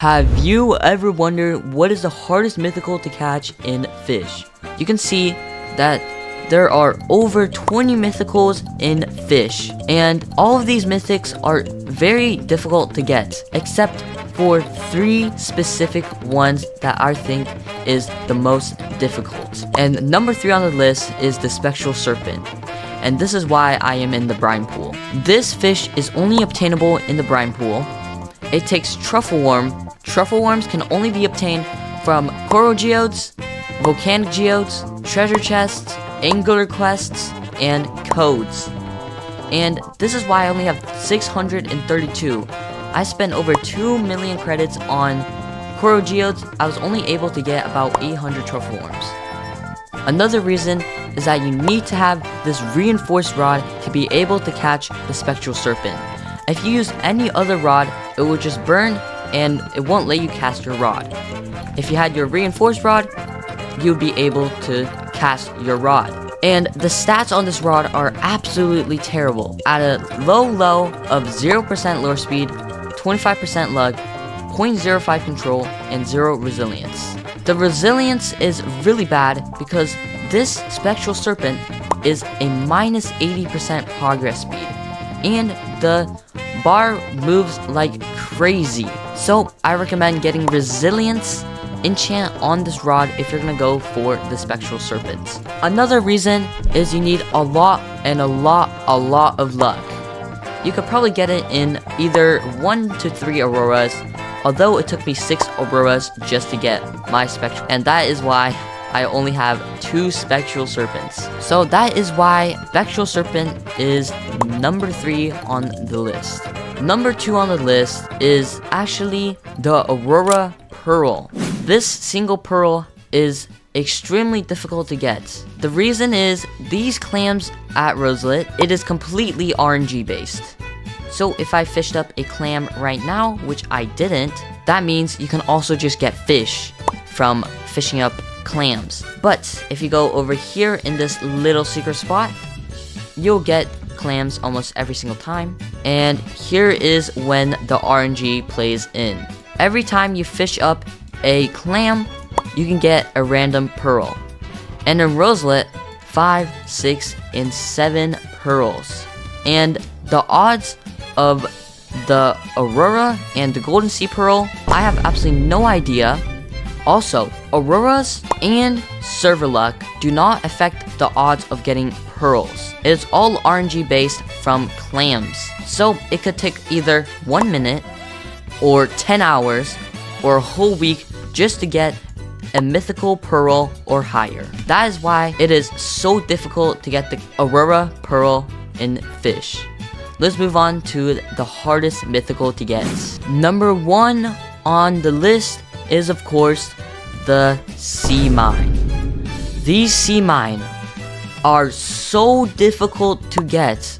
Have you ever wondered what is the hardest mythical to catch in Fish? You can see that there are over 20 mythicals in Fish, and all of these mythics are very difficult to get, except for 3 specific ones that I think is the most difficult. And number 3 on the list is the Spectral Serpent, and this is why I am in the brine pool. This fish is only obtainable in the brine pool. It takes truffle worm. Truffle worms can only be obtained from coral geodes, volcanic geodes, treasure chests, angular quests, and codes. And this is why I only have 632. I spent over 2 million credits on coral geodes. I was only able to get about 800 truffle worms. Another reason is that you need to have this reinforced rod to be able to catch the Spectral Serpent. If you use any other rod, it will just burn and it won't let you cast your rod. If you had your reinforced rod, you'd be able to cast your rod. And the stats on this rod are absolutely terrible. At a low of 0% lure speed, 25% luck, 0.05 control, and 0 resilience. The resilience is really bad because this Spectral Serpent is a minus 80% progress speed, and the bar moves like crazy. So I recommend getting resilience enchant on this rod if you're gonna go for the Spectral Serpents. Another reason is you need a lot of luck. You could probably get it in either 1 to 3 auroras, although it took me 6 auroras just to get my Spectral, and that is why I only have 2 Spectral Serpents. So that is why Spectral Serpent is number 3 on the list. Number 2 on the list is actually the Aurora Pearl. This single pearl is extremely difficult to get. The reason is these clams at Roselet, it is completely RNG based. So if I fished up a clam right now, which I didn't, that means you can also just get fish from fishing up clams. But if you go over here in this little secret spot, you'll get clams almost every single time. And here is when the RNG plays in. Every time you fish up a clam, you can get a random pearl. And in Roselet, 5, 6, and 7 pearls. And the odds of the Aurora and the Golden Sea Pearl, I have absolutely no idea. Also, Auroras and server luck do not affect the odds of getting pearls. It is all RNG based from clams. So it could take either 1 minute or 10 hours or a whole week just to get a mythical pearl or higher. That is why it is so difficult to get the Aurora Pearl in Fish. Let's move on to the hardest mythical to get. Number 1 on the list is of course the sea mine. These sea mine are so difficult to get.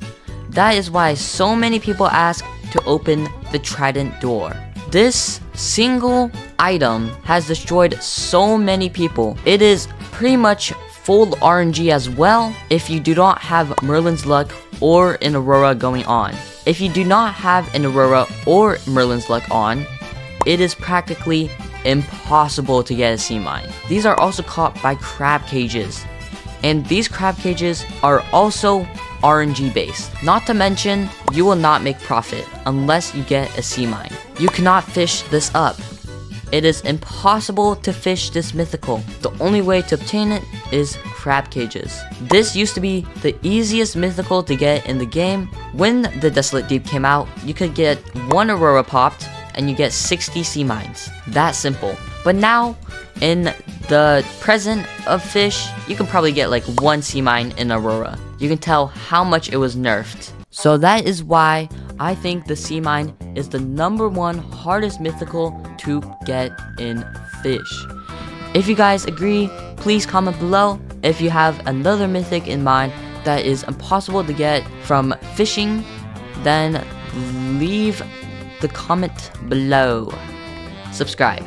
That is why so many people ask to open the Trident door. This single item has destroyed so many people. It is pretty much full RNG as well if you do not have Merlin's luck or an Aurora going on. If you do not have an Aurora or Merlin's luck on, it is practically impossible to get a sea mine. These are also caught by crab cages, and these crab cages are also RNG based. Not to mention, you will not make profit unless you get a sea mine. You cannot fish this up. It is impossible to fish this mythical. The only way to obtain it is crab cages. This used to be the easiest mythical to get in the game. When the Desolate Deep came out, you could get 1 Aurora popped and you get 60 sea mines. That simple. But now, in the present of Fish, you can probably get like 1 sea mine in Aurora. You can tell how much it was nerfed. So that is why I think the sea mine is the number 1 hardest mythical to get in Fish. If you guys agree, please comment below. If you have another mythic in mind that is impossible to get from fishing, then leave the comment below. Subscribe.